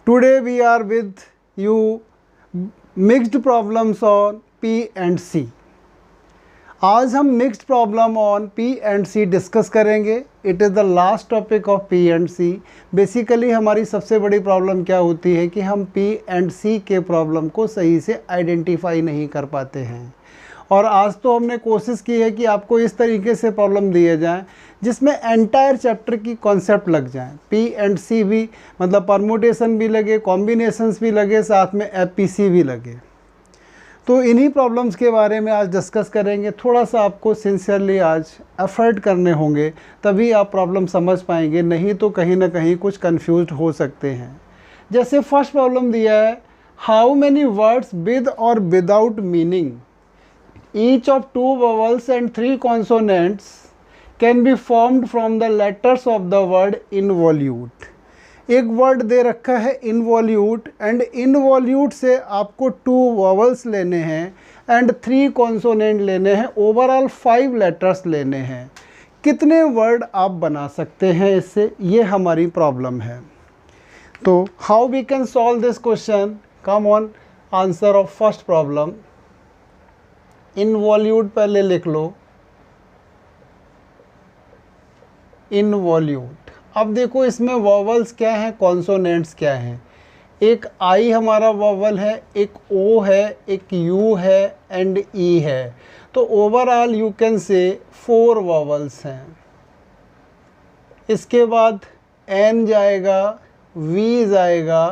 Today we are with you mixed problems on P and C. आज हम mixed problem on P and C discuss करेंगे. It is the last topic of P and C. Basically हमारी सबसे बड़ी problem क्या होती है कि हम P एंड C के प्रॉब्लम को सही से आइडेंटिफाई नहीं कर पाते हैं. और आज तो हमने कोशिश की है कि आपको इस तरीके से प्रॉब्लम दिए जाएं जिसमें एंटायर चैप्टर की कॉन्सेप्ट लग जाएं. P एंड C भी मतलब परमुटेशन भी लगे, कॉम्बिनेशंस भी लगे, साथ में FPC भी लगे. तो इन्हीं प्रॉब्लम्स के बारे में आज डिस्कस करेंगे. थोड़ा सा आपको सिंसियरली आज एफर्ट करने होंगे, तभी आप प्रॉब्लम समझ पाएंगे, नहीं तो कहीं ना कहीं कुछ कंफ्यूज्ड हो सकते हैं. जैसे फर्स्ट प्रॉब्लम दिया है, हाउ मैनी वर्ड्स विद और without meaning each of 2 vowels and 3 consonants can be formed from the letters of the word involute. एक वर्ड दे रखा है इनवॉल्यूट, एंड इनवॉल्यूट से आपको 2 वोवेल्स लेने हैं एंड 3 कॉन्सोनेंट लेने हैं, ओवरऑल 5 लेटर्स लेने हैं. कितने वर्ड आप बना सकते हैं इससे, ये हमारी प्रॉब्लम है. तो how we can solve this question. Come on, answer of first problem. Involute पहले लिख लो, इनवॉल्यूट. अब देखो इसमें वॉवल्स क्या हैं, कॉन्सोनेंट्स क्या हैं. एक आई हमारा वॉवल है, एक ओ है, एक यू है एंड ई है. तो overall you can say 4 vowels हैं. इसके बाद एन जाएगा, वी जाएगा,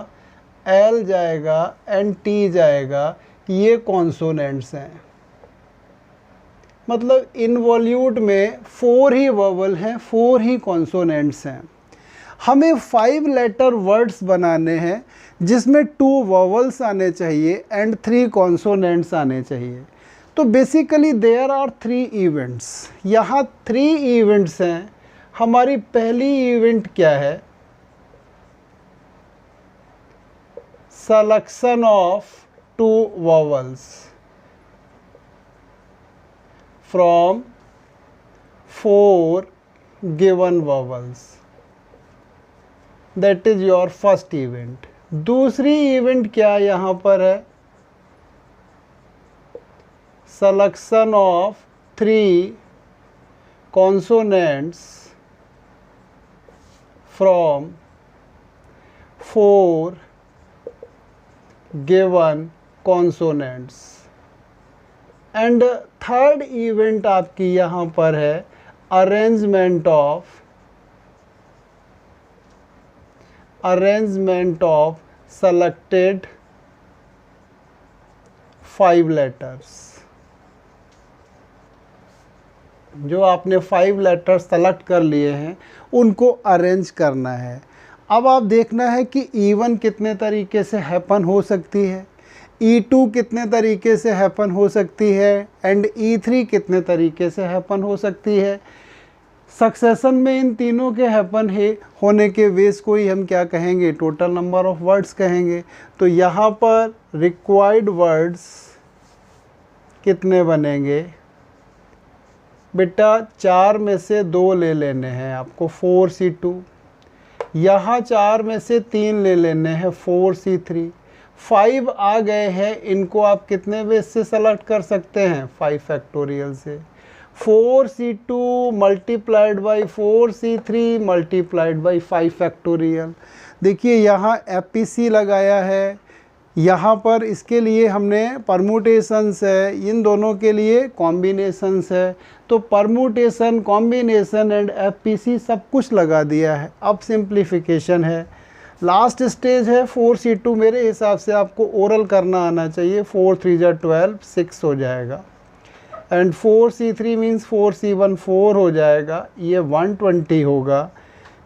एल जाएगा एंड टी जाएगा. ये कॉन्सोनेंट्स हैं. मतलब इनवॉल्यूट में 4 ही वोवेल हैं, 4 ही कॉन्सोनेंट्स हैं. हमें 5 लेटर वर्ड्स बनाने हैं जिसमें 2 वोवेल्स आने चाहिए एंड 3 कॉन्सोनेंट्स आने चाहिए. तो बेसिकली देयर आर 3 इवेंट्स. यहाँ 3 इवेंट्स हैं. हमारी पहली इवेंट क्या है, selection of 2 vowels from 4 given vowels. That is your first event. दूसरी इवेंट क्या यहाँ पर है, selection of 3 consonants from 4 given consonants. And third event आपकी यहाँ पर है अरेंजमेंट ऑफ सेलेक्टेड 5 लेटर्स. जो आपने 5 लेटर्स सेलेक्ट कर लिए हैं उनको अरेंज करना है. अब आप देखना है कि E1 कितने तरीके से हैपन हो सकती है, E2 कितने तरीके से हैपन हो सकती है एंड E3 कितने तरीके से हैपन हो सकती है. सक्सेशन में इन तीनों के हैपन होने के वेस को ही हम क्या कहेंगे, टोटल नंबर ऑफ वर्ड्स कहेंगे. तो यहाँ पर रिक्वायर्ड वर्ड्स कितने बनेंगे बेटा, 4 में से 2 ले लेने हैं आपको, 4C2. यहाँ 4 में से 3 ले लेने हैं, 4C3. 5 आ गए हैं, इनको आप कितने वेज से सेलेक्ट कर सकते हैं, 5 फैक्टोरियल से. 4C2 multiplied by 4C3 multiplied by 5 factorial. देखिए यहाँ FPC लगाया है, यहाँ पर इसके लिए हमने परमुटेशंस है, इन दोनों के लिए कॉम्बिनेशंस है. तो परमुटेशन, कॉम्बिनेशन एंड FPC सब कुछ लगा दिया है. अब सिंप्लीफिकेशन है. लास्ट स्टेज है 4C2. मेरे हिसाब से आपको ओरल करना आना चाहिए. 4 3 जा 12, 6 हो जाएगा. एंड 4C3 मीन्स 4C1 4 हो जाएगा. ये 120 होगा.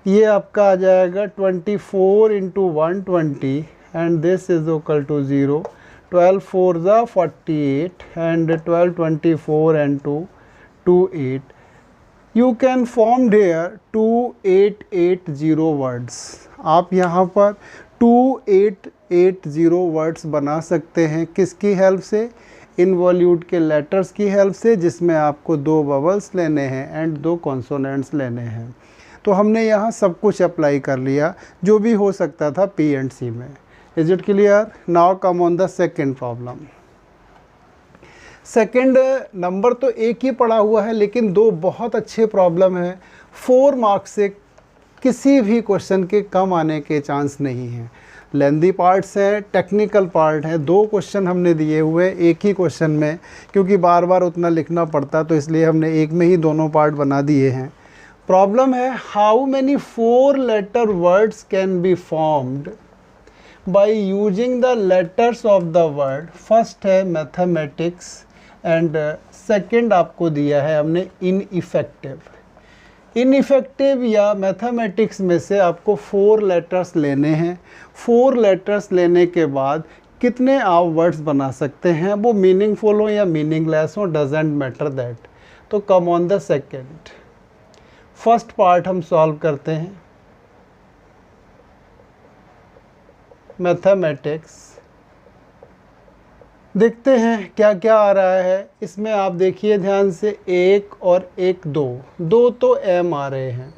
ये आपका आ जाएगा 24 into 120 and this is equal to 0. 12 4 जा 48 and 12 24 and 2 28. You can form here 2880 words. आप यहाँ पर 2880 वर्ड्स बना सकते हैं. किसकी हेल्प से, इनवॉल्यूट के लेटर्स की हेल्प से, जिसमें आपको 2 वोवेल्स लेने हैं एंड 2 कॉन्सोनेंट्स लेने हैं. तो हमने यहाँ सब कुछ अप्लाई कर लिया जो भी हो सकता था पी एंड सी में। Is it clear? Now come on the second problem. Second number तो एक ही पड़ा हुआ है, लेकिन दो बहुत अच्छे प्रॉब्लम है। 4 मार्क्स से किसी भी क्वेश्चन के कम आने के चांस नहीं हैं। लेंदी पार्ट्स हैं, टेक्निकल पार्ट है। 2 क्वेश्चन हमने दिए हुए एक ही क्वेश्चन में, क्योंकि बार बार उतना लिखना पड़ता, तो इसलिए हमने एक में ही दोनों पार्ट बना दिए हैं। प्रॉब्लम है how many 4 letter words can be formed by using the letters of the word. First है मैथमेटिक्स एंड सेकंड आपको दिया है हमने इनइफेक्टिव। इनइफेक्टिव या मैथमेटिक्स में से आपको 4 लेटर्स लेने हैं। 4 लेटर्स लेने के बाद कितने आप वर्ड्स बना सकते हैं, वो मीनिंगफुल हो या मीनिंगलेस हो, डजेंट मैटर दैट। तो come on the second. First part हम सॉल्व करते हैं, मैथमेटिक्स। देखते हैं क्या क्या आ रहा है इसमें। आप देखिए ध्यान से, 1 और 1 2 तो m आ रहे हैं,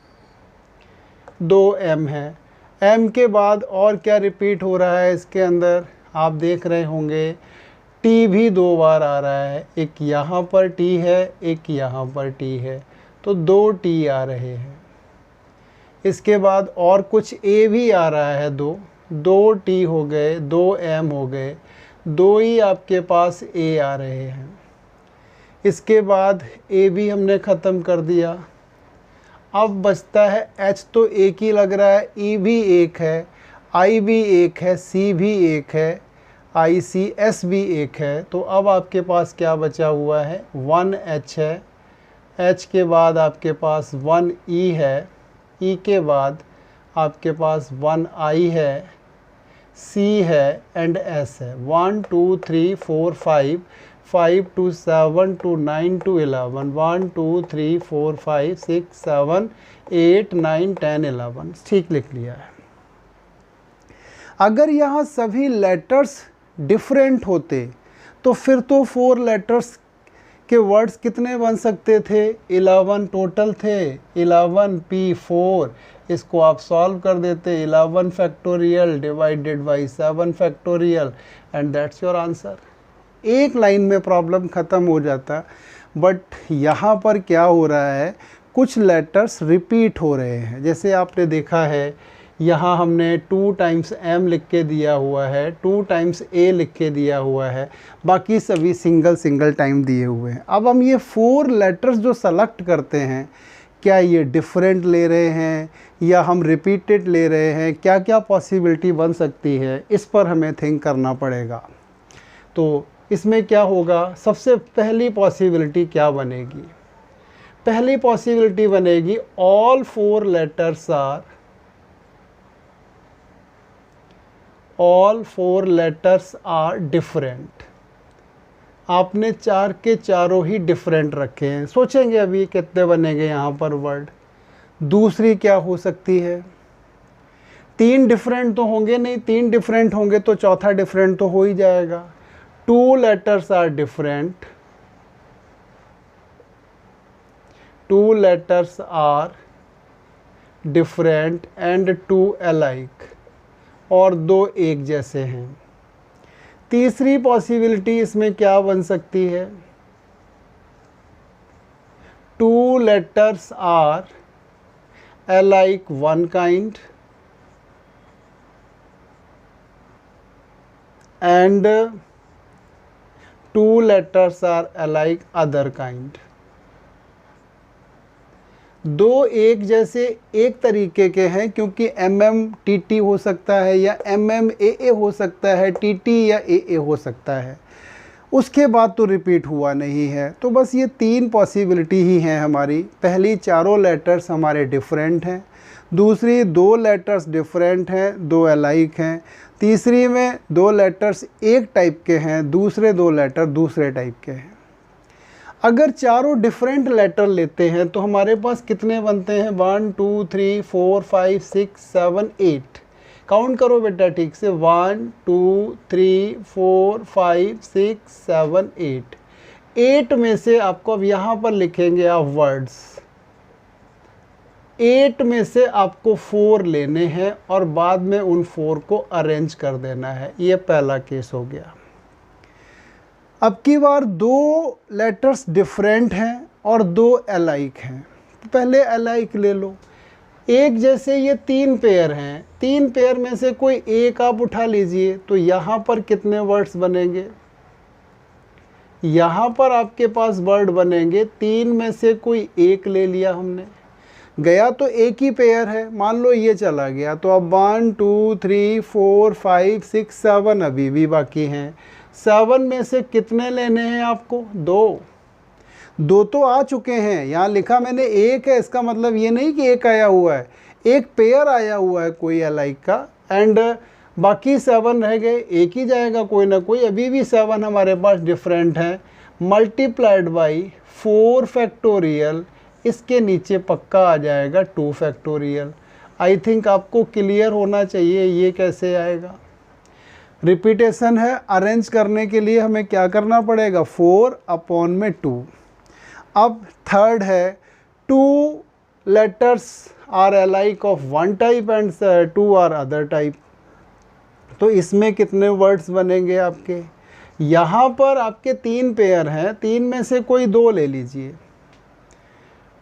2 m है। m के बाद और क्या रिपीट हो रहा है इसके अंदर, आप देख रहे होंगे t भी 2 बार आ रहा है। एक यहाँ पर t है, एक यहाँ पर t है, तो 2 t आ रहे हैं। इसके बाद और कुछ a भी आ रहा है, 2 t हो गए, 2 m हो गए, 2 ही आपके पास a आ रहे हैं। इसके बाद a भी हमने ख़त्म कर दिया। अब बचता है h, तो एक ही लग रहा है, e भी एक है, i भी एक है, c भी एक है, i c s भी एक है। तो अब आपके पास क्या बचा हुआ है, 1h है। h के बाद आपके पास 1e है, e के बाद आपके पास 1i है, C है एंड S है। 1 2 3 4 5 5 to 7 to 9 to 11 1 2 3 4 5 6 7 8 9 10 11 ठीक लिख लिया है। अगर यहाँ सभी लेटर्स डिफरेंट होते तो फिर तो 4 लेटर्स के वर्ड्स कितने बन सकते थे, 11 टोटल थे। 11 P4, इसको आप सॉल्व कर देते, 11 factorial divided by 7 factorial and that's your answer. एक लाइन में प्रॉब्लम ख़त्म हो जाता। बट यहाँ पर क्या हो रहा है, कुछ लेटर्स रिपीट हो रहे हैं। जैसे आपने देखा है यहाँ हमने 2 टाइम्स m लिख के दिया हुआ है, 2 टाइम्स a लिख के दिया हुआ है, बाकी सभी सिंगल टाइम दिए हुए हैं। अब हम ये 4 लेटर्स जो सेलेक्ट करते हैं, क्या ये डिफरेंट ले रहे हैं या हम रिपीटेड ले रहे हैं, क्या क्या पॉसिबिलिटी बन सकती है, इस पर हमें थिंक करना पड़ेगा। तो इसमें क्या होगा, सबसे पहली पॉसिबिलिटी क्या बनेगी, पहली पॉसिबिलिटी बनेगी ऑल 4 लेटर्स आर डिफरेंट। आपने 4 के चारों ही डिफरेंट रखे हैं। सोचेंगे अभी कितने बनेंगे यहाँ पर वर्ड। दूसरी क्या हो सकती है, 3 डिफरेंट तो होंगे नहीं, 3 डिफरेंट होंगे तो चौथा डिफरेंट तो हो ही जाएगा। 2 letters are different, 2 letters are different and 2 alike, और 2 एक जैसे हैं। तीसरी पॉसिबिलिटी इसमें क्या बन सकती है, 2 letters are alike one kind and 2 letters are alike other kind। 2 एक जैसे एक तरीके के हैं, क्योंकि MMTT हो सकता है या MMAA हो सकता है, TT या AA हो सकता है। उसके बाद तो रिपीट हुआ नहीं है। तो बस ये 3 पॉसिबिलिटी ही हैं हमारी। पहली, चारों लेटर्स हमारे डिफरेंट हैं। दूसरी, 2 लेटर्स डिफरेंट हैं, 2 अलाइक हैं। तीसरी में 2 लेटर्स एक टाइप के हैं, दूसरे 2 लेटर दूसरे टाइप के हैं। अगर चारों डिफरेंट लेटर लेते हैं तो हमारे पास कितने बनते हैं, 1 2 3 4 5 6 7 8। काउंट करो बेटा ठीक से, 1 2 3 4 5 6 7 8। 8 में से आपको अब यहाँ पर लिखेंगे आप वर्ड्स, 8 में से आपको 4 लेने हैं और बाद में उन 4 को अरेंज कर देना है। ये पहला केस हो गया। अब की बार 2 लेटर्स डिफरेंट हैं और 2 अलाइक हैं, तो पहले अलाइक ले लो। एक जैसे ये 3 पेयर हैं, 3 पेयर में से कोई एक आप उठा लीजिए, तो यहाँ पर कितने वर्ड्स बनेंगे? यहाँ पर आपके पास वर्ड बनेंगे, 3 में से कोई एक ले लिया हमने, गया तो एक ही पेयर है, मान लो ये चला गया, तो अब 1 2 3 4 5 6 7 अभी भी बाकी हैं। 7 में से कितने लेने हैं आपको? 2 तो आ चुके हैं, यहाँ लिखा मैंने एक है, इसका मतलब ये नहीं कि एक आया हुआ है, एक पेयर आया हुआ है कोई अलाइक का, एंड बाकी 7 रह गए, एक ही जाएगा कोई ना कोई, अभी भी 7 हमारे पास डिफरेंट हैं। मल्टीप्लाइड बाई 4 फैक्टोरियल, इसके नीचे पक्का आ जाएगा 2 फैक्टोरियल। आई थिंक आपको क्लियर होना चाहिए ये कैसे आएगा। रिपीटेशन है, अरेंज करने के लिए हमें क्या करना पड़ेगा? 4/2। अब थर्ड है, 2 letters are alike of 1 type and 2 are other type, तो इसमें कितने वर्ड्स बनेंगे आपके? यहाँ पर आपके 3 पेयर हैं, 3 में से कोई 2 ले लीजिए,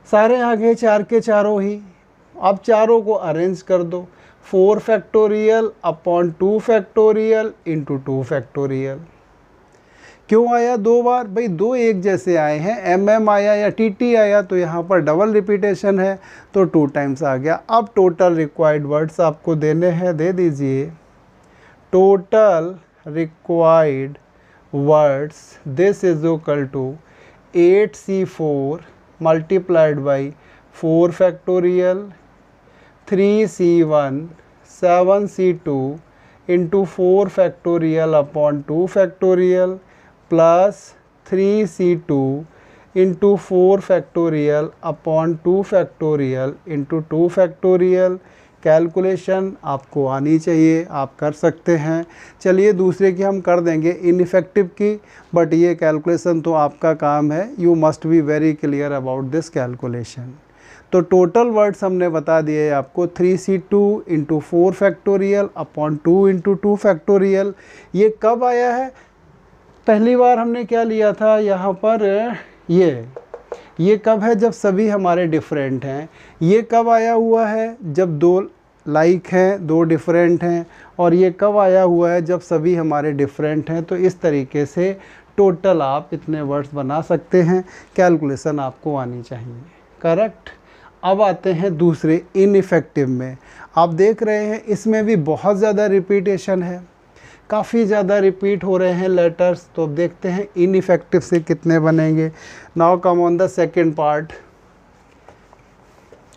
सारे आगे 4 के चारों ही। अब चारों को अरेंज कर दो, 4 factorial upon 2 factorial into 2 factorial. क्यों आया 2 बार? भाई 2 एक जैसे आए हैं, MM आया या TT आया, तो यहाँ पर डबल रिपीटेशन है, तो 2 टाइम्स आ गया। अब टोटल रिक्वायर्ड वर्ड्स आपको देने हैं, दे दीजिए। Total required words, this is equal to 8C4 multiplied by 4 factorial 3C1 7C2 into 4 factorial upon 2 factorial plus 3C2 into 4 factorial upon 2 factorial into 2 factorial। Calculation आपको आनी चाहिए, आप कर सकते हैं। चलिए दूसरे की हम कर देंगे, इनइफेक्टिव की, बट ये कैलकुलेशन तो आपका काम है। You must be very clear about this calculation. तो टोटल वर्ड्स हमने बता दिए आपको, 3C2 into 4 factorial upon 2 into 2 factorial. ये कब आया है? पहली बार हमने क्या लिया था यहाँ पर, ये कब है? जब सभी हमारे डिफरेंट हैं। ये कब आया हुआ है? जब 2 लाइक हैं, 2 डिफरेंट हैं। और ये कब आया हुआ है? जब सभी हमारे डिफरेंट हैं। तो इस तरीके से टोटल आप इतने वर्ड्स बना सकते हैं। कैलकुलेशन आपको आनी चाहिए, करेक्ट। अब आते हैं दूसरे इनइफेक्टिव में। आप देख रहे हैं इसमें भी बहुत ज़्यादा रिपीटेशन है, काफ़ी ज़्यादा रिपीट हो रहे हैं लेटर्स। तो अब देखते हैं इनइफेक्टिव से कितने बनेंगे। Now come on the second part.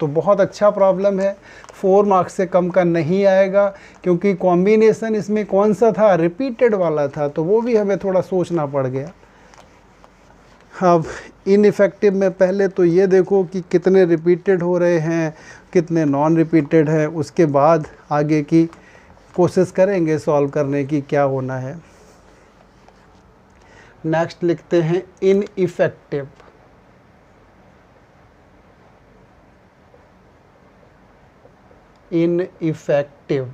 तो बहुत अच्छा प्रॉब्लम है, 4 मार्क्स से कम का नहीं आएगा, क्योंकि कॉम्बिनेशन इसमें कौन सा था? रिपीटेड वाला था, तो वो भी हमें थोड़ा सोचना पड़ गया। अब इनइफेक्टिव में पहले तो ये देखो कि कितने रिपीटेड हो रहे हैं, कितने नॉन रिपीटेड है, उसके बाद आगे की कोशिश करेंगे सॉल्व करने की क्या होना है। नेक्स्ट लिखते हैं इनइफेक्टिव। इनइफेक्टिव,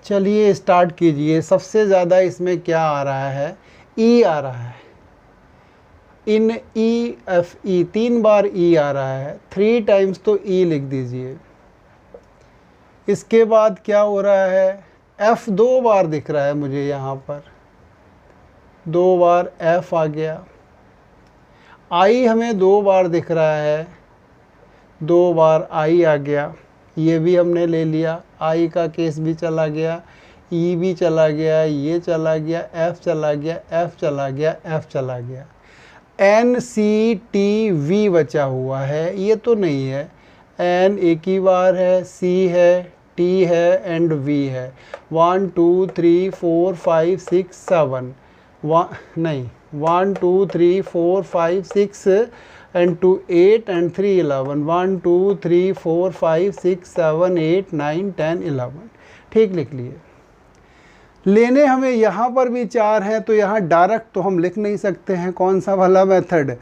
चलिए स्टार्ट कीजिए। सबसे ज़्यादा इसमें क्या आ रहा है? ई आ रहा है। इन EFE 3 बार ई आ रहा है, 3 टाइम्स तो ई लिख दीजिए। इसके बाद क्या हो रहा है? F 2 बार दिख रहा है मुझे यहाँ पर, 2 बार F आ गया। I हमें 2 बार दिख रहा है, 2 बार I आ गया, ये भी हमने ले लिया। I का केस भी चला गया, E भी चला गया, ये चला गया, F चला गया, F चला गया, F चला गया। N C T V बचा हुआ है, ये तो नहीं है। N एक ही बार है, C है, T है एंड V है। 1 2 3 4 5 6 7 नहीं 1 2 3 4 5 6 एंड 2 8 एंड 3 11। 1 2 3 4 5 6 7 8 9 10 11। ठीक लिख लिए। लेने हमें यहाँ पर भी 4 हैं, तो यहाँ डायरेक्ट तो हम लिख नहीं सकते हैं। कौन सा वाला मेथड?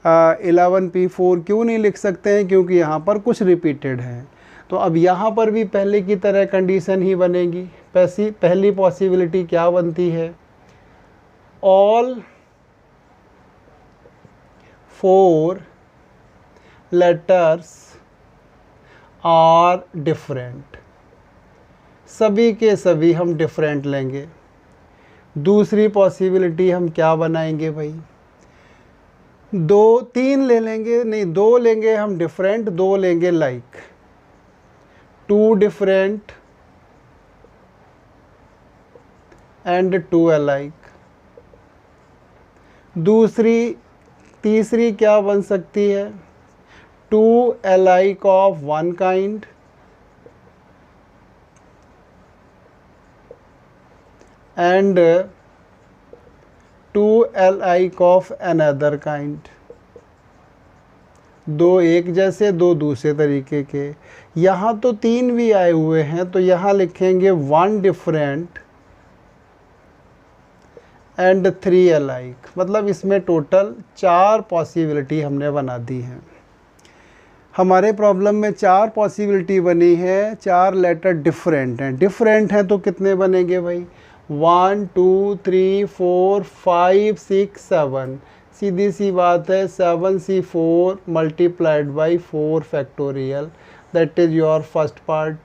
11p4 क्यों नहीं लिख सकते हैं? क्योंकि यहाँ पर कुछ रिपीटेड हैं। तो अब यहाँ पर भी पहले की तरह कंडीशन ही बनेगी। पहली पॉसिबिलिटी क्या बनती है? ऑल 4 लेटर्स आर डिफरेंट, सभी के सभी हम डिफरेंट लेंगे। दूसरी पॉसिबिलिटी हम क्या बनाएंगे भाई? 3 ले लेंगे, नहीं 2 लेंगे हम डिफरेंट, 2 लेंगे लाइक। 2 different and 2 alike. तीसरी क्या बन सकती है? 2 alike of one kind and 2 alike of another kind। 2 एक जैसे, 2 दूसरे तरीके के। यहाँ तो 3 भी आए हुए हैं, तो यहाँ लिखेंगे 1 डिफरेंट एंड 3 alike। मतलब इसमें टोटल 4 पॉसिबिलिटी हमने बना दी हैं। हमारे प्रॉब्लम में 4 पॉसिबिलिटी बनी है, 4 लेटर डिफरेंट हैं। डिफरेंट हैं तो कितने बनेंगे भाई? 1 2 3 4 5 6 7। सीधी सी बात है, 7c4 multiplied by 4 factorial, that is your first part.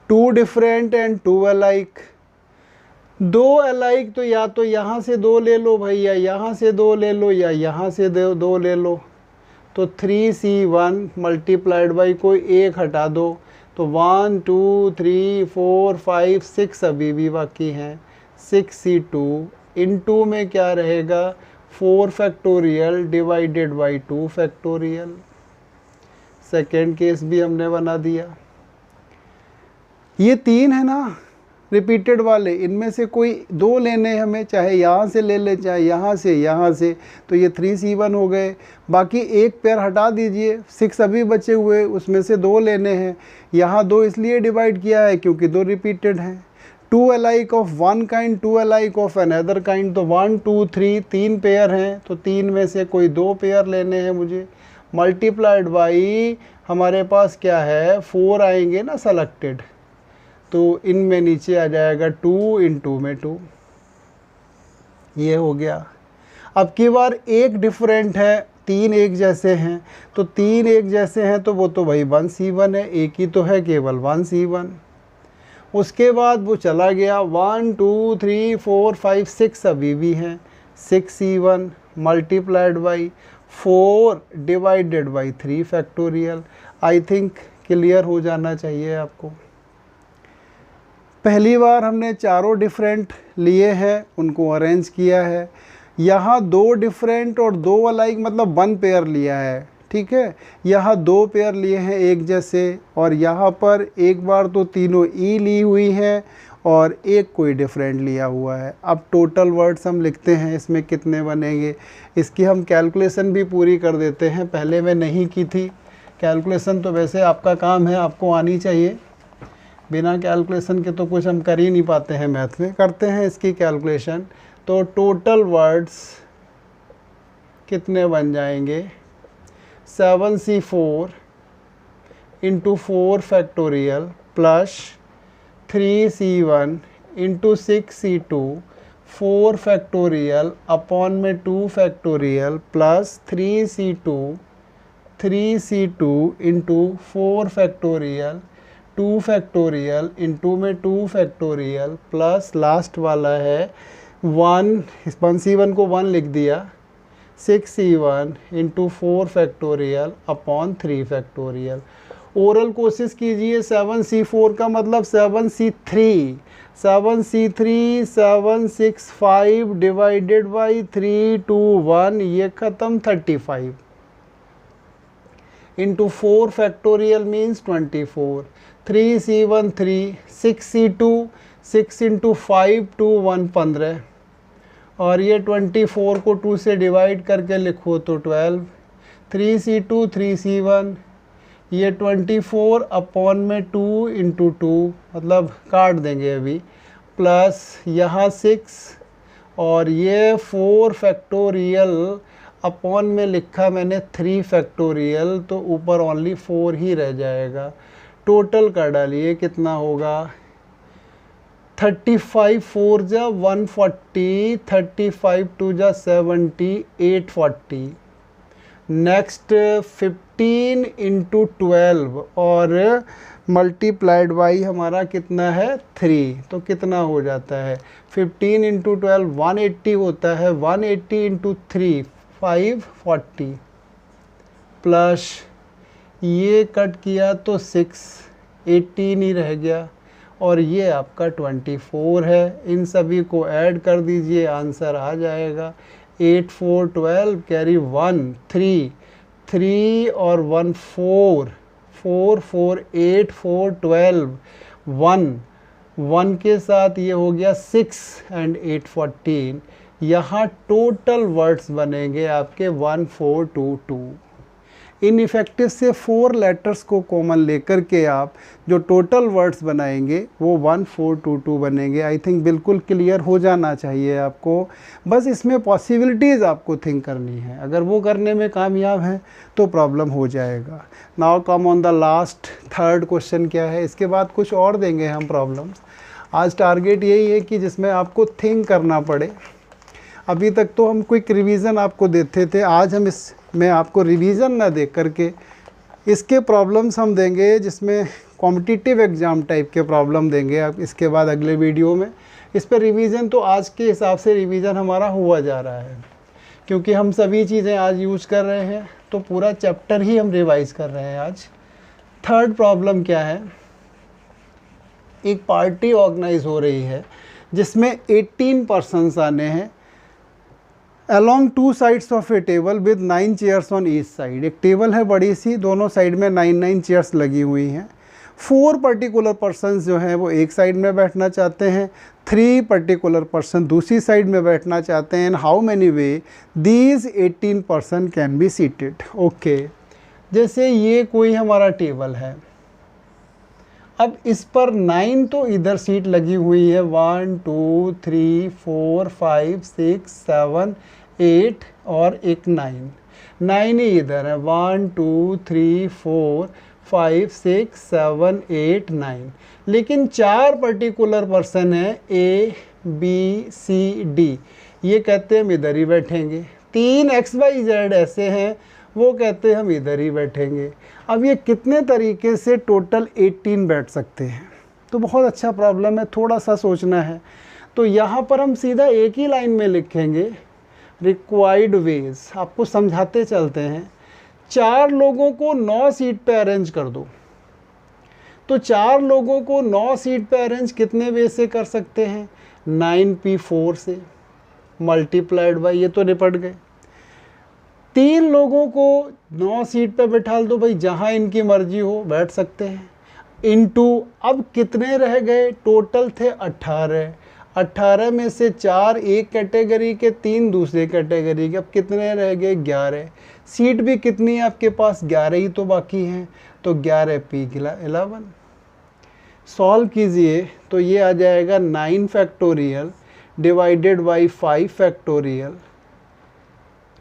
2 different and 2 alike. 2 alike तो या तो यहाँ से 2 ले लो भाई, या यहाँ से 2 ले लो, या यहाँ से 2 ले लो। तो 3c1 मल्टीप्लाइड बाई कोई एक हटा दो, तो 1 2 3 4 5 6 अभी भी बाकी हैं। 6c2 इनटू में क्या रहेगा? 4 factorial divided by 2 factorial. Second case भी हमने बना दिया। ये 3 है ना रिपीटेड वाले, इनमें से कोई 2 लेने हमें, चाहे यहाँ से ले ले चाहे यहाँ से। तो ये 3c1 हो गए। बाकी एक पेयर हटा दीजिए, 6 अभी बचे हुए, उसमें से 2 लेने हैं। यहाँ 2 इसलिए डिवाइड किया है क्योंकि 2 रिपीटेड हैं। 2 alike of one kind, 2 alike of another kind. तो 1 2 3 3 पेयर हैं, तो 3 में से कोई 2 पेयर लेने हैं मुझे। मल्टीप्लाइड बाई हमारे पास क्या है? 4 आएंगे ना सेलेक्टेड, तो इनमें नीचे आ जाएगा 2 इंटू में 2। ये हो गया। अब की बार एक डिफरेंट है, 3 एक जैसे हैं। तो 3 एक जैसे हैं तो वो तो भाई 1c1 है, एक ही तो है केवल 1c1। उसके बाद वो चला गया, 1 2 3 4 5 6 अभी भी हैं। 6c1 multiplied by 4 divided by 3 factorial. I think clear हो जाना चाहिए आपको। पहली बार हमने चारों डिफरेंट लिए हैं, उनको अरेंज किया है। यहाँ 2 डिफरेंट और 2 अलाइक, मतलब 1 पेयर लिया है, ठीक है। यहाँ 2 पेयर लिए हैं एक जैसे, और यहाँ पर एक बार तो तीनों ई ली हुई हैं और एक कोई डिफरेंट लिया हुआ है। अब टोटल वर्ड्स हम लिखते हैं, इसमें कितने बनेंगे। इसकी हम कैलकुलेशन भी पूरी कर देते हैं, पहले मैं नहीं की थी कैलकुलेशन। तो वैसे आपका काम है, आपको आनी चाहिए। बिना कैलकुलेशन के तो कुछ हम कर ही नहीं पाते हैं मैथ में। करते हैं इसकी कैलकुलेशन। तो टोटल वर्ड्स कितने बन जाएंगे? 7c4 into 4 factorial plus 3c1 into 6c2 4 factorial upon में 2 factorial plus 3c2 into 4 factorial 2 factorial into में 2 फैक्टोरियल प्लस लास्ट वाला है 1c1 को 1 लिख दिया, 6c1 into 4 factorial upon 3 factorial. Oral कोशिश कीजिए। 7c4 का मतलब 7c3 765 डिवाइडेड बाई 3 2 1, ये ख़त्म 35 into 4 factorial means 24। 3c1 3, 6c2 6 into 5 2 1 15, और ये 24 को 2 से डिवाइड करके लिखो तो 12। 3c2 3c1, ये 24 अपॉन में 2 इंटू 2, मतलब काट देंगे अभी, प्लस यहाँ 6 और ये 4 फैक्टोरियल अपॉन में लिखा मैंने 3 फैक्टोरियल, तो ऊपर ओनली 4 ही रह जाएगा। टोटल कर डालिए कितना होगा, 35 4 जा 140, 35 2 जा 70, 840। नेक्स्ट 15 इंटू 12 और मल्टीप्लाइड बाई हमारा कितना है 3, तो कितना हो जाता है 15 इंटू 12 180 होता है, 180 इंटू 3 540 प्लस ये कट किया तो 6 18 ही रह गया और ये आपका 24 है। इन सभी को ऐड कर दीजिए, आंसर आ जाएगा 8 4 12 कैरी 1 3 3 और 1 4 4 4 8 4 12 1 1 के साथ ये हो गया 6 एंड 8 14। यहाँ टोटल वर्ड्स बनेंगे आपके 1422। इनइफेक्टिव से 4 लेटर्स को कॉमन लेकर के आप जो टोटल वर्ड्स बनाएंगे वो 1422 बनेंगे। आई थिंक बिल्कुल क्लियर हो जाना चाहिए आपको, बस इसमें पॉसिबिलिटीज़ आपको थिंक करनी है, अगर वो करने में कामयाब हैं तो प्रॉब्लम हो जाएगा। Now come on the last third question क्या है, इसके बाद कुछ और देंगे हम प्रॉब्लम्स। आज टारगेट यही है कि जिसमें आपको थिंक करना पड़े। अभी तक तो हम क्विक रिवीजन आपको देते थे, आज हम इसमें आपको रिवीजन ना दे करके इसके प्रॉब्लम्स हम देंगे, जिसमें कॉम्पिटिटिव एग्ज़ाम टाइप के प्रॉब्लम देंगे आप इसके बाद अगले वीडियो में। इस पर रिवीजन तो आज के हिसाब से रिवीजन हमारा हुआ जा रहा है, क्योंकि हम सभी चीज़ें आज यूज़ कर रहे हैं, तो पूरा चैप्टर ही हम रिवाइज़ कर रहे हैं आज। थर्ड प्रॉब्लम क्या है, एक पार्टी ऑर्गेनाइज हो रही है जिसमें 18 पर्सन्स आने हैं along 2 sides of a table with 9 chairs on each side। एक टेबल है बड़ी सी, दोनों साइड में 9 चेयर्स लगी हुई हैं। 4 पर्टिकुलर पर्सन्स जो हैं वो एक साइड में बैठना चाहते हैं, 3 पर्टिकुलर पर्सन दूसरी साइड में बैठना चाहते हैं। How many way these 18 person can be seated. Okay, जैसे ये कोई हमारा टेबल है, अब इस पर 9 तो इधर सीट लगी हुई है, 1 2 3 4 5 6 7 8 और एक 9 ही इधर है, 1 2 3 4 5 6 7 8 9। लेकिन 4 पर्टिकुलर पर्सन है A B C D, ये कहते हैं हम इधर ही बैठेंगे। 3 XYZ ऐसे हैं, वो कहते हैं हम इधर ही बैठेंगे। अब ये कितने तरीके से टोटल 18 बैठ सकते हैं, तो बहुत अच्छा प्रॉब्लम है, थोड़ा सा सोचना है। तो यहाँ पर हम सीधा एक ही लाइन में लिखेंगे रिक्वायर्ड वेज, आपको समझाते चलते हैं। 4 लोगों को 9 सीट पे अरेंज कर दो, तो 4 लोगों को 9 सीट पे अरेंज कितने वे से कर सकते हैं, 9p4 से मल्टीप्लाइड बाई, ये तो निपट गए। 3 लोगों को 9 सीट पे बैठा दो भाई, जहाँ इनकी मर्जी हो बैठ सकते हैं, इनटू अब कितने रह गए, टोटल थे 18। 18 में से 4 एक कैटेगरी के, 3 दूसरे कैटेगरी के, अब कितने रह गए 11। सीट भी कितनी है आपके पास, 11 ही तो बाकी हैं, तो 11p 11। सॉल्व कीजिए तो ये आ जाएगा 9 factorial divided by 5 factorial.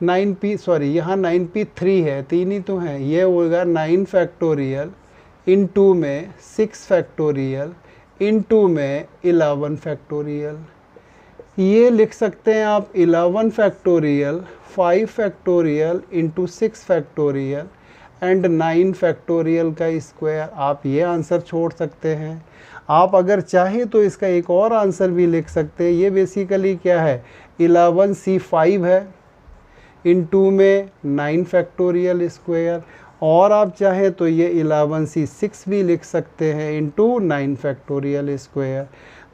9p sorry यहाँ 9p3 है, 3 ही तो हैं, ये होगा 9 फैक्टोरियल इनटू में 6 फैक्टोरियल इनटू में 11 फैक्टोरियल। ये लिख सकते हैं आप 11 factorial 5 factorial into 6 factorial and 9 factorial का स्क्वायर। आप ये आंसर छोड़ सकते हैं। आप अगर चाहें तो इसका एक और आंसर भी लिख सकते हैं। ये बेसिकली क्या है, 11c5 है इनटू में 9 फैक्टोरियल स्क्वायर, और आप चाहें तो ये 11c6 भी लिख सकते हैं इनटू 9 फैक्टोरियल स्क्वायर।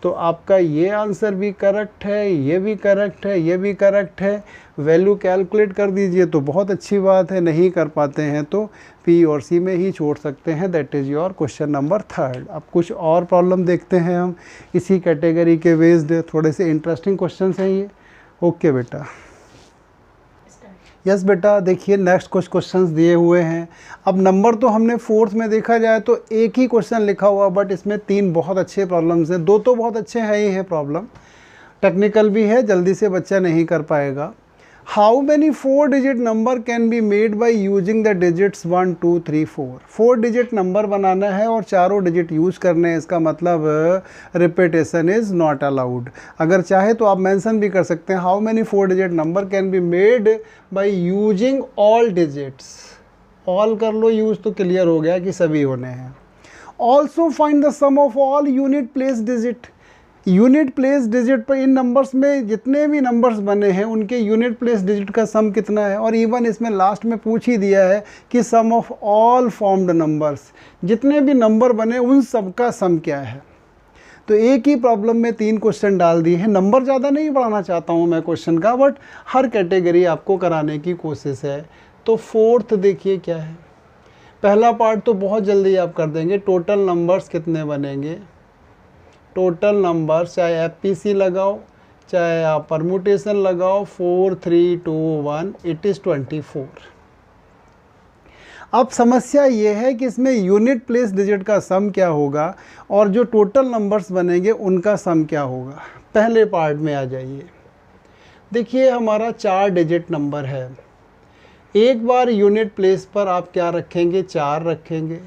तो आपका ये आंसर भी करेक्ट है, ये भी करेक्ट है, ये भी करेक्ट है। वैल्यू कैलकुलेट कर दीजिए तो बहुत अच्छी बात है, नहीं कर पाते हैं तो पी और सी में ही छोड़ सकते हैं। That is your question number 3। अब कुछ और प्रॉब्लम देखते हैं हम इसी कैटेगरी के बेस्ड, थोड़े से इंटरेस्टिंग क्वेश्चन हैं ये। ओके बेटा, यस बेटा, देखिए नेक्स्ट कुछ क्वेश्चंस दिए हुए हैं। अब नंबर तो हमने 4th में देखा जाए तो एक ही क्वेश्चन लिखा हुआ, बट इसमें 3 बहुत अच्छे प्रॉब्लम्स हैं। 2 तो बहुत अच्छे हैं ही है प्रॉब्लम, टेक्निकल भी है, जल्दी से बच्चा नहीं कर पाएगा। How many 4 digit number can be made by using the digits 1 2 3 4। 4 digit number बनाना है और चारों डिजिट यूज़ करने हैं, इसका मतलब रिपीटेशन इज़ नॉट अलाउड। अगर चाहे तो आप मेंशन भी कर सकते हैं how many 4 digit number can be made by using all digits. All कर लो यूज़ तो क्लियर हो गया कि सभी होने हैं। Also find the sum of all unit place digit. Unit place digit पर इन नंबर्स में जितने भी नंबर्स बने हैं उनके यूनिट प्लेस डिजिट का सम कितना है। और इवन इसमें लास्ट में पूछ ही दिया है कि सम ऑफ ऑल फॉर्म्ड नंबर्स, जितने भी नंबर बने उन सब का सम क्या है। तो एक ही प्रॉब्लम में 3 क्वेश्चन डाल दिए हैं। नंबर ज़्यादा नहीं बढ़ाना चाहता हूँ मैं क्वेश्चन का, बट हर कैटेगरी आपको कराने की कोशिश है। तो फोर्थ देखिए क्या है। पहला पार्ट तो बहुत जल्दी आप कर देंगे। टोटल नंबर्स कितने बनेंगे, टोटल नंबर्स, चाहे एफपीसी लगाओ चाहे आप परमुटेशन लगाओ, 4 3 2 1 इट इज़ 24। अब समस्या ये है कि इसमें यूनिट प्लेस डिजिट का सम क्या होगा और जो टोटल नंबर्स बनेंगे उनका सम क्या होगा। पहले पार्ट में आ जाइए। देखिए हमारा 4 डिजिट नंबर है। एक बार यूनिट प्लेस पर आप क्या रखेंगे, 4 रखेंगे।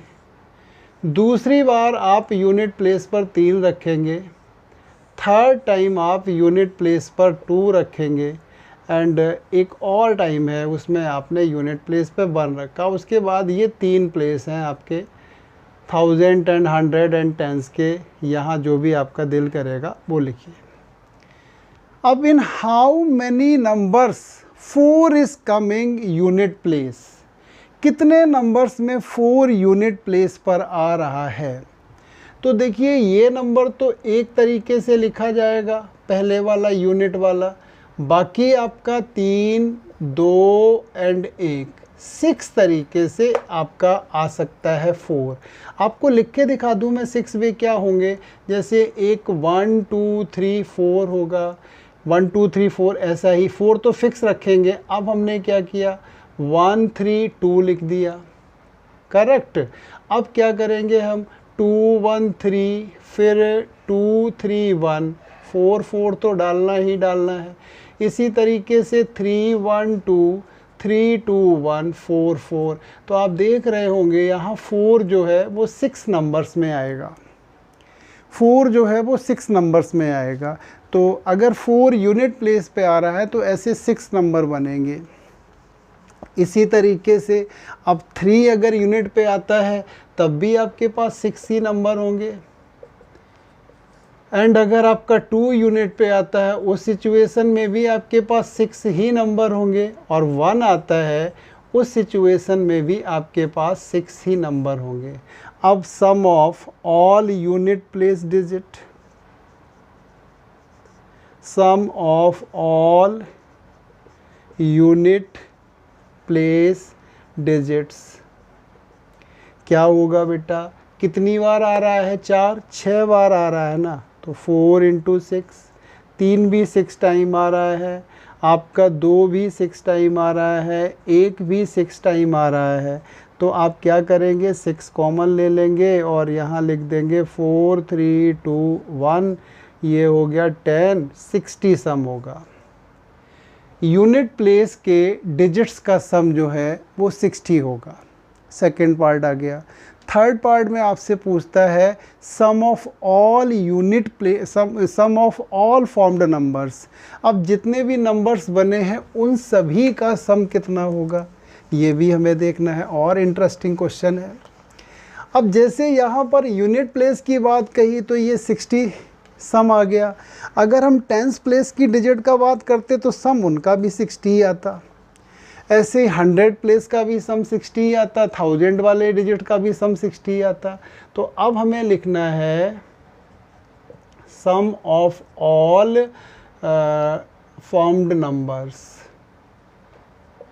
दूसरी बार आप यूनिट प्लेस पर 3 रखेंगे। थर्ड टाइम आप यूनिट प्लेस पर 2 रखेंगे। एंड एक और टाइम है उसमें आपने यूनिट प्लेस पर 1 रखा। उसके बाद ये 3 प्लेस हैं आपके 1000 एंड 100 एंड टेंस के। यहाँ जो भी आपका दिल करेगा वो लिखिए। अब in how many numbers 4 is coming unit place, कितने नंबर्स में 4 यूनिट प्लेस पर आ रहा है। तो देखिए ये नंबर तो एक तरीके से लिखा जाएगा, पहले वाला यूनिट वाला। बाकी आपका 3 2 एंड 1 6 तरीके से आपका आ सकता है 4। आपको लिख के दिखा दूँ मैं 6 वे क्या होंगे। जैसे एक 1 2 3 4 होगा, 1 2 3 4 ऐसा ही। 4 तो फिक्स रखेंगे। अब हमने क्या किया, 1 3 2 लिख दिया, करेक्ट। अब क्या करेंगे हम, 2 1 3 फिर 2 3 1 4 4 तो डालना ही डालना है। इसी तरीके से 3 1 2 3 2 1 4 4। तो आप देख रहे होंगे यहाँ 4 जो है वो 6 नंबर्स में आएगा। 4 जो है वो 6 नंबर्स में आएगा। तो अगर 4 यूनिट प्लेस पे आ रहा है तो ऐसे 6 नंबर बनेंगे। इसी तरीके से अब 3 अगर यूनिट पे आता है तब भी आपके पास 6 ही नंबर होंगे। एंड अगर आपका 2 यूनिट पे आता है उस सिचुएशन में भी आपके पास 6 ही नंबर होंगे। और 1 आता है उस सिचुएशन में भी आपके पास 6 ही नंबर होंगे। अब sum of all unit place digit, sum of all unit place digits क्या होगा बेटा। कितनी बार आ रहा है, 4 6 बार आ रहा है ना। तो 4 × 6, 3 भी 6 टाइम आ रहा है, आपका 2 भी 6 टाइम आ रहा है, 1 भी 6 टाइम आ रहा है। तो आप क्या करेंगे, 6 कॉमन ले लेंगे और यहाँ लिख देंगे 4 3 2 1। ये हो गया 10, 60 सम होगा। यूनिट प्लेस के डिजिट्स का सम जो है वो 60 होगा। सेकेंड पार्ट आ गया। थर्ड पार्ट में आपसे पूछता है sum of all unit place, sum of all formed numbers. अब जितने भी नंबर्स बने हैं उन सभी का सम कितना होगा, ये भी हमें देखना है। और इंटरेस्टिंग क्वेश्चन है। अब जैसे यहाँ पर यूनिट प्लेस की बात कही तो ये 60 सम आ गया। अगर हम टेंस प्लेस की डिजिट का बात करते तो सम उनका भी 60 ही आता। ऐसे 100 प्लेस का भी सम 60 ही आता, 1000 वाले डिजिट का भी सम 60 ही आता। तो अब हमें लिखना है sum of all formed numbers,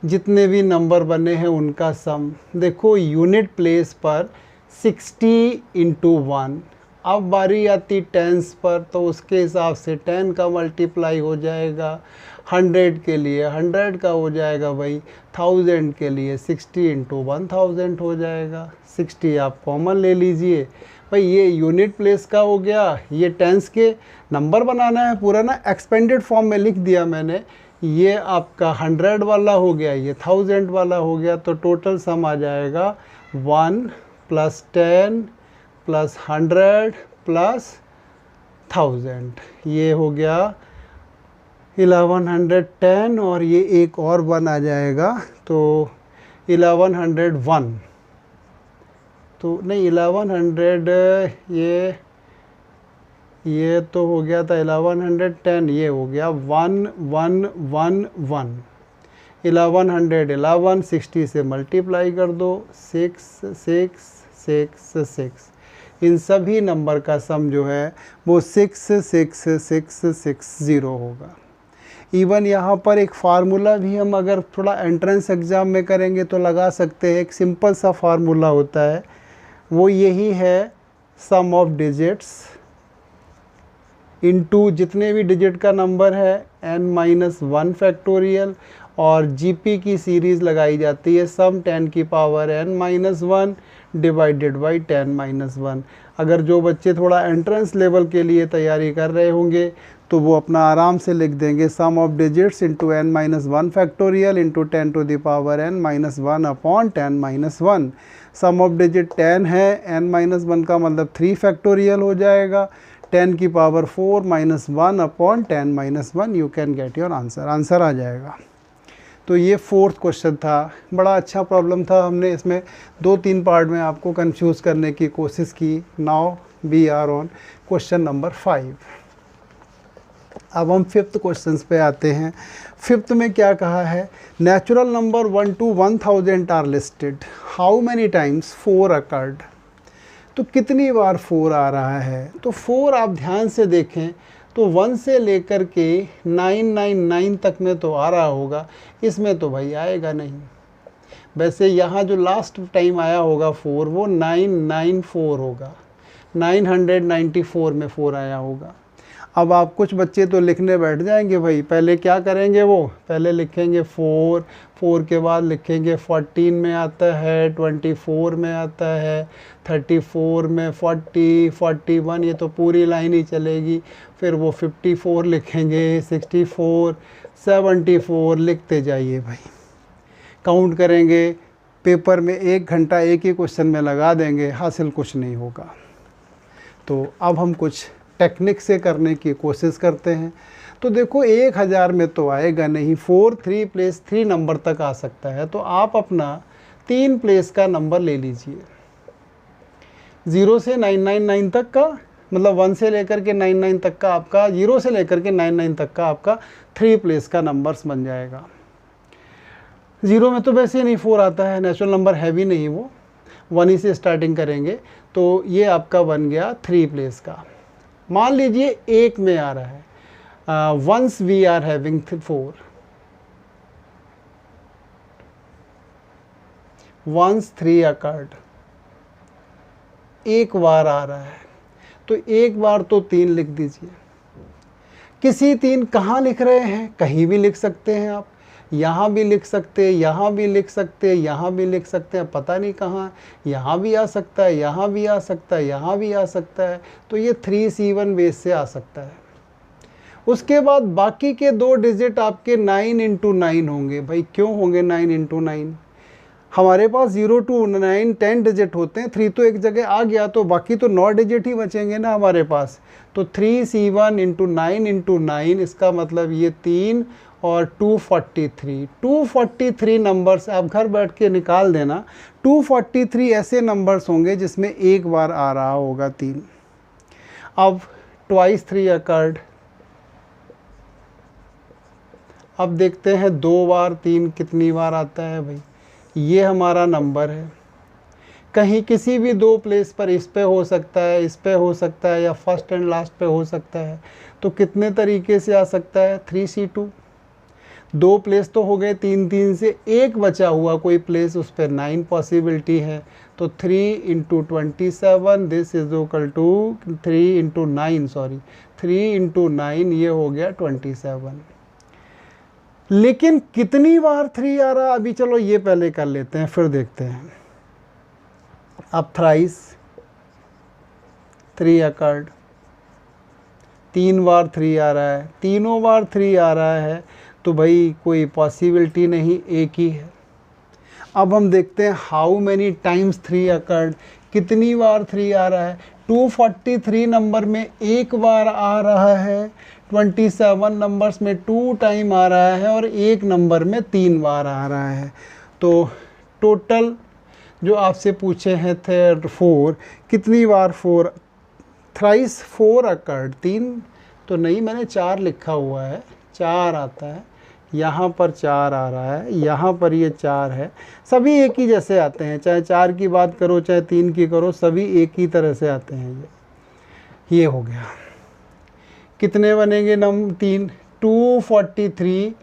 जितने भी नंबर बने हैं उनका सम। देखो यूनिट प्लेस पर 60 × 1। अब बारी आती टेंस पर तो उसके हिसाब से 10 का मल्टीप्लाई हो जाएगा। 100 के लिए 100 का हो जाएगा भाई। 1000 के लिए 60 × 1000 हो जाएगा। 60 आप कॉमन ले लीजिए भाई। ये यूनिट प्लेस का हो गया। ये टेंस के नंबर बनाना है पूरा ना, एक्सपेंडेड फॉर्म में लिख दिया मैंने। ये आपका 100 वाला हो गया, ये 1000 वाला हो गया, तो टोटल सम आ जाएगा 1 + 10 + 100 + 1000, ये हो गया 1110, और ये एक और 1 आ जाएगा तो 1101, तो नहीं 1100, ये तो हो गया था 1110, ये हो गया 1111, 1111 60 से मल्टीप्लाई कर दो, 6666, इन सभी नंबर का सम जो है वो 66660 होगा। इवन यहाँ पर एक फार्मूला भी हम अगर थोड़ा एंट्रेंस एग्ज़ाम में करेंगे तो लगा सकते हैं। एक सिंपल सा फार्मूला होता है, वो यही है, सम ऑफ डिजिट्स इनटू जितने भी डिजिट का नंबर है n-1 फैक्टोरियल, और जीपी की सीरीज़ लगाई जाती है सम 10 की पावर n-1 डिवाइडेड बाई 10-1। अगर जो बच्चे थोड़ा एंट्रेंस लेवल के लिए तैयारी कर रहे होंगे तो वो अपना आराम से लिख देंगे sum of digits into n-1 factorial into 10 to the power n-1 upon 10-1। Sum of digit 10 है, n-1 का मतलब 3 फैक्टोरियल हो जाएगा, 10 की power 4 -1 upon 10-1, you can get your answer, answer आ जाएगा। तो ये 4th क्वेश्चन था, बड़ा अच्छा प्रॉब्लम था। हमने इसमें 2-3 पार्ट में आपको कंफ्यूज करने की कोशिश की। Now we are on question number 5। अब हम 5th क्वेश्चन पे आते हैं। 5th में क्या कहा है, natural number 1 to 1000 are listed, how many times 4 occurred. तो कितनी बार 4 आ रहा है, तो 4 आप ध्यान से देखें तो 1 से लेकर के 999 तक में तो आ रहा होगा, इसमें तो भाई आएगा नहीं। वैसे यहाँ जो लास्ट टाइम आया होगा 4 वो 994 होगा, 994 में 4 आया होगा। अब आप कुछ बच्चे तो लिखने बैठ जाएंगे भाई, पहले क्या करेंगे, वो पहले लिखेंगे 4, 4 के बाद लिखेंगे 14 में आता है, 24 में आता है, 34 में, 40, 41, ये तो पूरी लाइन ही चलेगी। फिर वो 54 लिखेंगे, 64, 74, लिखते जाइए भाई, काउंट करेंगे, पेपर में 1 घंटा एक ही क्वेश्चन में लगा देंगे, हासिल कुछ नहीं होगा। तो अब हम कुछ टेक्निक से करने की कोशिश करते हैं। तो देखो 1000 में तो आएगा नहीं, 4 3 प्लेस 3 नंबर तक आ सकता है, तो आप अपना 3 प्लेस का नंबर ले लीजिए, 0 से 999 तक का, मतलब 1 से लेकर के 99 तक का आपका, 0 से लेकर के 99 तक का आपका 3 प्लेस का नंबर्स बन जाएगा। 0 में तो वैसे ही नहीं 4 आता है, नेचुरल नंबर है भी नहीं वो, 1 ही से स्टार्टिंग करेंगे, तो ये आपका बन गया 3 प्लेस का। मान लीजिए 1 में आ रहा है, once we are having 4, once 3 occurred, एक बार आ रहा है, तो एक बार तो 3 लिख दीजिए। किसी 3 कहाँ लिख रहे हैं, कहीं भी लिख सकते हैं आप, यहाँ भी लिख सकते हैं, यहाँ भी लिख सकते हैं, यहाँ भी लिख सकते हैं, पता नहीं कहाँ, यहाँ भी आ सकता है, यहाँ भी आ सकता है, यहाँ भी आ सकता है, तो ये 3C1 बेस से आ सकता है। उसके बाद बाकी के 2 डिजिट आपके 9 × 9 होंगे। भाई क्यों होंगे 9 × 9? हमारे पास 0 to 9 10 डिजिट होते हैं, 3 तो एक जगह आ गया, तो बाकी तो 9 डिजिट ही बचेंगे ना हमारे पास। तो 3C1 × 9 × 9, इसका मतलब ये 3 और 243 नंबर्स आप घर बैठ के निकाल देना। 243 ऐसे नंबर्स होंगे जिसमें एक बार आ रहा होगा 3। अब ट्वाइस 3 अकर्ड, अब देखते हैं 2 बार 3 कितनी बार आता है भाई। ये हमारा नंबर है, कहीं किसी भी 2 प्लेस पर, इस पे हो सकता है, इस पे हो सकता है, या फर्स्ट एंड लास्ट पे हो सकता है। तो कितने तरीके से आ सकता है, 3C2। 2 प्लेस तो हो गए 3 से, एक बचा हुआ कोई प्लेस, उस पर 9 पॉसिबिलिटी है, तो 3 × 27, this is equal to 3 × 9, sorry 3 × 9, ये हो गया 27। लेकिन कितनी बार 3 आ रहा, अभी चलो ये पहले कर लेते हैं, फिर देखते हैं। अब थ्राइस 3 अकर्ड, 3 बार 3 आ रहा है, तीनों बार 3 आ रहा है, तो भाई कोई पॉसिबिलिटी नहीं, एक ही है। अब हम देखते हैं हाउ मैनी टाइम्स 3 अकर्ड, कितनी बार 3 आ रहा है। 243 नंबर में एक बार आ रहा है, 27 नंबर्स में 2 टाइम आ रहा है और एक नंबर में 3 बार आ रहा है। तो टोटल जो आपसे पूछे हैं थे 4, कितनी बार 4, थ्राइस 4 अकर्ड, 3 तो नहीं, मैंने 4 लिखा हुआ है, 4 आता है, यहाँ पर 4 आ रहा है, यहाँ पर ये 4 है। सभी एक ही जैसे आते हैं, चाहे 4 की बात करो चाहे 3 की करो, सभी एक ही तरह से आते हैं। ये हो गया, कितने बनेंगे नम 3, 243,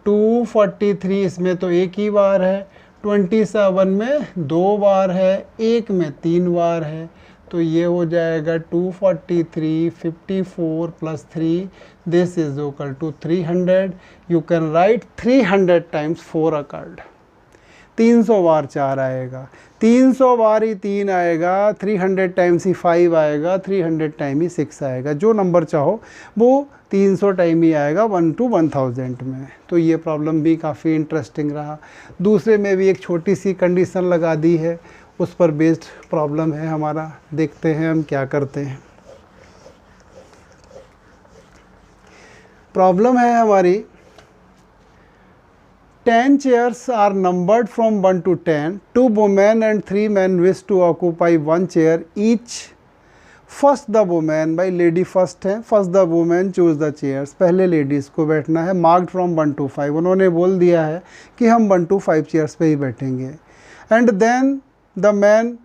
243 इसमें तो एक ही बार है, 27 में 2 बार है, एक में 3 बार है, तो ये हो जाएगा 243, 54 plus 3, this is equal to 300। You can write 300 times 4 occurred. 300 बार 4 आएगा, 300 बार ही 3 आएगा, 300 टाइम्स ही 5 आएगा, 300 टाइम ही 6 आएगा। जो नंबर चाहो वो 300 टाइम ही आएगा 1 to 1000 में। तो ये प्रॉब्लम भी काफ़ी इंटरेस्टिंग रहा। दूसरे में भी एक छोटी सी कंडीशन लगा दी है, उस पर बेस्ड प्रॉब्लम है हमारा। देखते हैं हम क्या करते हैं। प्रॉब्लम है हमारी 10 chairs are numbered from 1 to 10. 2 women and 3 men wish to occupy 1 chair each. First the woman, भाई लेडी फर्स्ट है, first the women choose the chairs, पहले लेडीज़ को बैठना है। मार्क्ड फ्रॉम 1 to 5, उन्होंने बोल दिया है कि हम 1 to 5 चेयर्स पे ही बैठेंगे। And then the man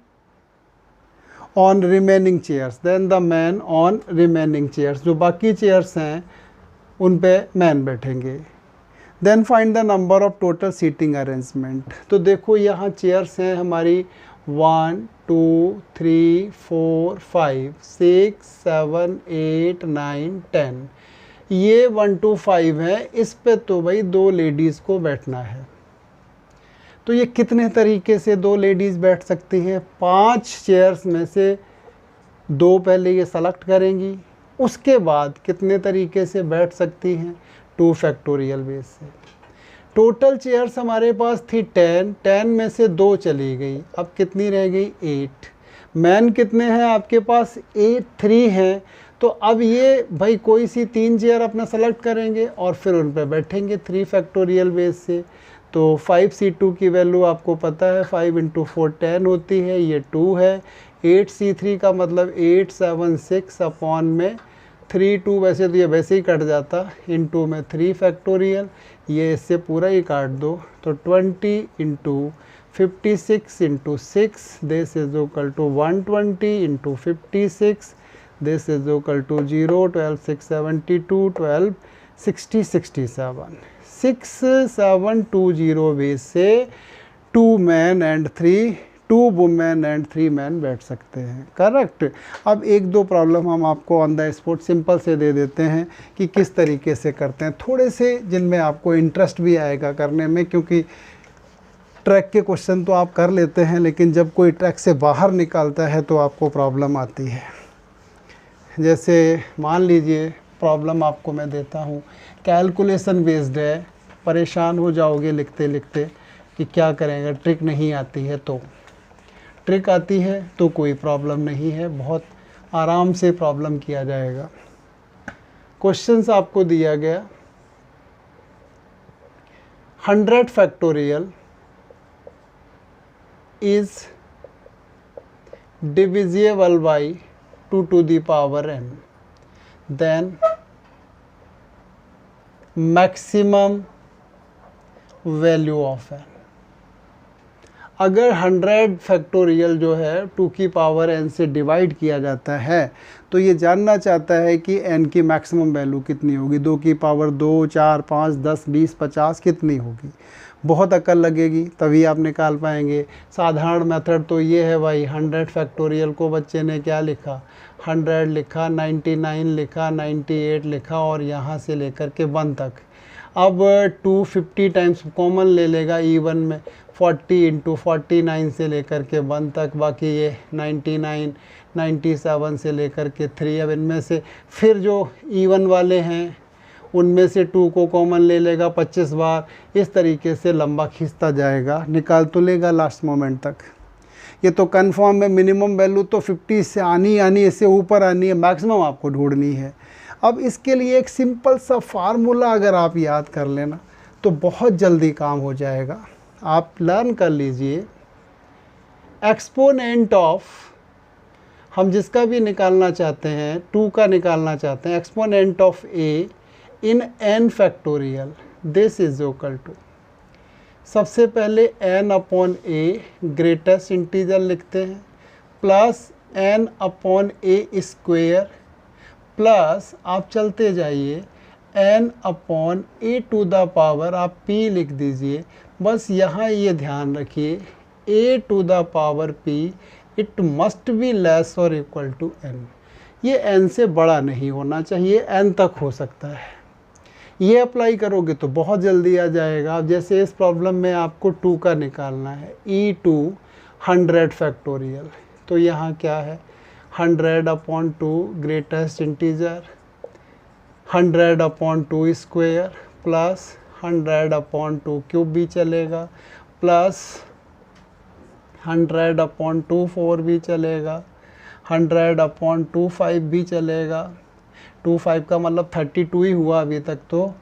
on remaining chairs, then the man on remaining chairs, जो बाकी चेयर्स हैं उन पे मैन बैठेंगे। Then find the number of total seating arrangement. तो देखो यहाँ चेयर्स हैं हमारी 1 2 3 4 5 6 7 8 9 10, ये 1 to 5 है, इस पे तो भाई 2 लेडीज़ को बैठना है। तो ये कितने तरीके से 2 लेडीज़ बैठ सकती हैं? 5 चेयर्स में से 2 पहले ये सेलेक्ट करेंगी, उसके बाद कितने तरीके से बैठ सकती हैं? 2 फैक्टोरियल बेस से। टोटल चेयर्स हमारे पास थी 10, 10 में से 2 चली गई, अब कितनी रह गई? 8। मैन कितने हैं आपके पास? 3 हैं। तो अब ये भाई कोई सी 3 चेयर अपना सेलेक्ट करेंगे और फिर उन पर बैठेंगे 3 फैक्टोरियल बेस से। तो 5C2 की वैल्यू आपको पता है, 5 × 4 10 होती है, ये 2 है। 8C3 का मतलब 8 7 6 अपॉन में 3 2, वैसे तो ये वैसे ही कट जाता, इनटू में 3 फैक्टोरियल, ये इससे पूरा ही काट दो। तो 20 × 56 × 6, this is equal to 120 × 56, this is equal to 0, 12 6 72, 12 60 67, 6720 base से 2 man and 2 women and 3 man बैठ सकते हैं। करेक्ट। अब 1-2 प्रॉब्लम हम आपको ऑन द स्पॉट सिंपल से दे देते हैं कि किस तरीके से करते हैं, थोड़े से जिनमें आपको इंटरेस्ट भी आएगा करने में, क्योंकि ट्रैक के क्वेश्चन तो आप कर लेते हैं, लेकिन जब कोई ट्रैक से बाहर निकालता है तो आपको प्रॉब्लम आती है। जैसे मान लीजिए प्रॉब्लम आपको मैं देता हूँ, कैलकुलेशन बेस्ड है, परेशान हो जाओगे लिखते लिखते कि क्या करेंगे, ट्रिक नहीं आती है। तो ट्रिक आती है तो कोई प्रॉब्लम नहीं है, बहुत आराम से प्रॉब्लम किया जाएगा। क्वेश्चंस आपको दिया गया, 100 factorial is divisible by 2 to the power n, then maximum value of n। अगर 100 फैक्टोरियल जो है 2 की पावर n से डिवाइड किया जाता है तो ये जानना चाहता है कि n की मैक्सिमम वैल्यू कितनी होगी। 2 की पावर 2 4 5 10 20 50 कितनी होगी? बहुत अक्ल लगेगी तभी आप निकाल पाएंगे। साधारण मेथड तो ये है भाई, 100 फैक्टोरियल को बच्चे ने क्या लिखा? 100 लिखा, 99 लिखा, 98 लिखा और यहाँ से लेकर के 1 तक। अब 250 टाइम्स कॉमन ले लेगा इवन में, 40 × 49 से लेकर के 1 तक, बाकी ये 99 97 से लेकर के 3। अब इनमें से फिर जो इवन वाले हैं उनमें से 2 को कॉमन ले लेगा 25 बार, इस तरीके से लंबा खींचता जाएगा, निकाल तो लेगा लास्ट मोमेंट तक। ये तो कन्फर्म है, मिनिमम वैल्यू तो 50 से आनी, इससे ऊपर आनी है, मैक्सिमम आपको ढूंढनी है। अब इसके लिए एक सिंपल सा फार्मूला अगर आप याद कर लेना तो बहुत जल्दी काम हो जाएगा। आप लर्न कर लीजिए, एक्सपोनेंट ऑफ, हम जिसका भी निकालना चाहते हैं, 2 का निकालना चाहते हैं, exponent of a in n factorial, this is equal to, सबसे पहले n upon a greatest integer लिखते हैं, plus n upon a square, plus आप चलते जाइए n upon a to the power, आप p लिख दीजिए। बस यहाँ ये ध्यान रखिए, a to the power p it must be less और इक्वल टू n, ये n से बड़ा नहीं होना चाहिए, n तक हो सकता है। ये अप्लाई करोगे तो बहुत जल्दी आ जाएगा। अब जैसे इस प्रॉब्लम में आपको 2 का निकालना है, e2 100 फैक्टोरियल, तो यहाँ क्या है 100 upon 2 greatest integer, 100 upon 2 square, plus 100 upon 2 cube भी चलेगा, प्लस 100 अपॉन 2 4 भी चलेगा, 100 अपॉन 2 5 भी चलेगा, 2 5 का मतलब 32 ही हुआ अभी तक, तो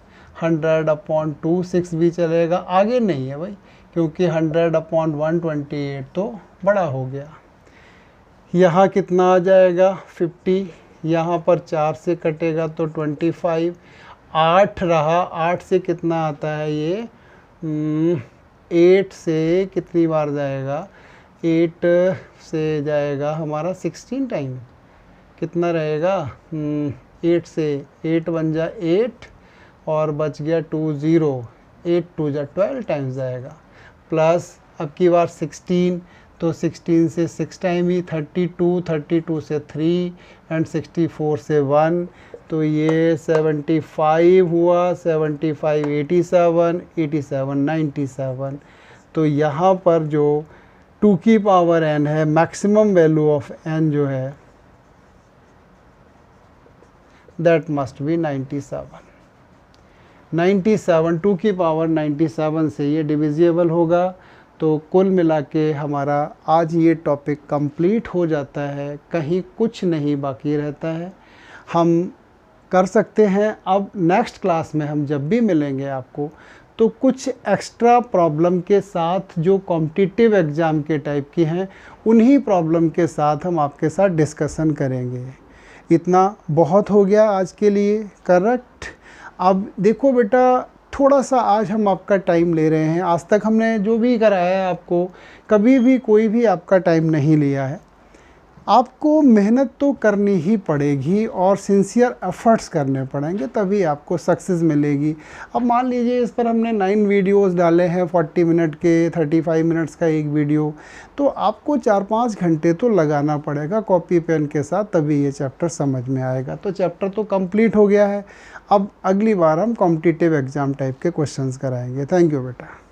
100 अपॉन 2 6 भी चलेगा, आगे नहीं है भाई, क्योंकि 100 अपॉन 128 तो बड़ा हो गया। यहाँ कितना आ जाएगा 50, यहाँ पर 4 से कटेगा तो 25, 8 रहा, 8 से कितना आता है ये 8 से कितनी बार जाएगा, 8 से जाएगा हमारा 16 टाइम, कितना रहेगा 8 से 8 बन जा 8 और बच गया 2 0, 8 2 जा 12 टाइम्स जाएगा, प्लस अब की बार 16, तो 16 से 6 टाइम ही 32, 32 से 3 एंड 64 से 1, तो ये 75 हुआ, 75 87, 87 97। तो यहाँ पर जो 2 की पावर n है, मैक्सिमम वैल्यू ऑफ n जो है दैट मस्ट बी 97। 97 2 की पावर 97 से ये डिविजिबल होगा। तो कुल मिला के हमारा आज ये टॉपिक कंप्लीट हो जाता है, कहीं कुछ नहीं बाकी रहता है, हम कर सकते हैं। अब नेक्स्ट क्लास में हम जब भी मिलेंगे आपको, तो कुछ एक्स्ट्रा प्रॉब्लम के साथ जो कॉम्पिटिटिव एग्ज़ाम के टाइप की हैं, उन्हीं प्रॉब्लम के साथ हम आपके साथ डिस्कशन करेंगे। इतना बहुत हो गया आज के लिए, करेक्ट। अब देखो बेटा, थोड़ा सा आज हम आपका टाइम ले रहे हैं, आज तक हमने जो भी कराया है आपको, कभी भी कोई भी आपका टाइम नहीं लिया है। आपको मेहनत तो करनी ही पड़ेगी और सिंसियर एफर्ट्स करने पड़ेंगे, तभी आपको सक्सेस मिलेगी। अब मान लीजिए इस पर हमने 9 वीडियोस डाले हैं, 40 मिनट के, 35 मिनट्स का एक वीडियो, तो आपको 4-5 घंटे तो लगाना पड़ेगा कॉपी पेन के साथ, तभी ये चैप्टर समझ में आएगा। तो चैप्टर तो कंप्लीट हो गया है। अब अगली बार हम कॉम्पिटिटिव एग्ज़ाम टाइप के क्वेश्चंस कराएंगे। थैंक यू बेटा।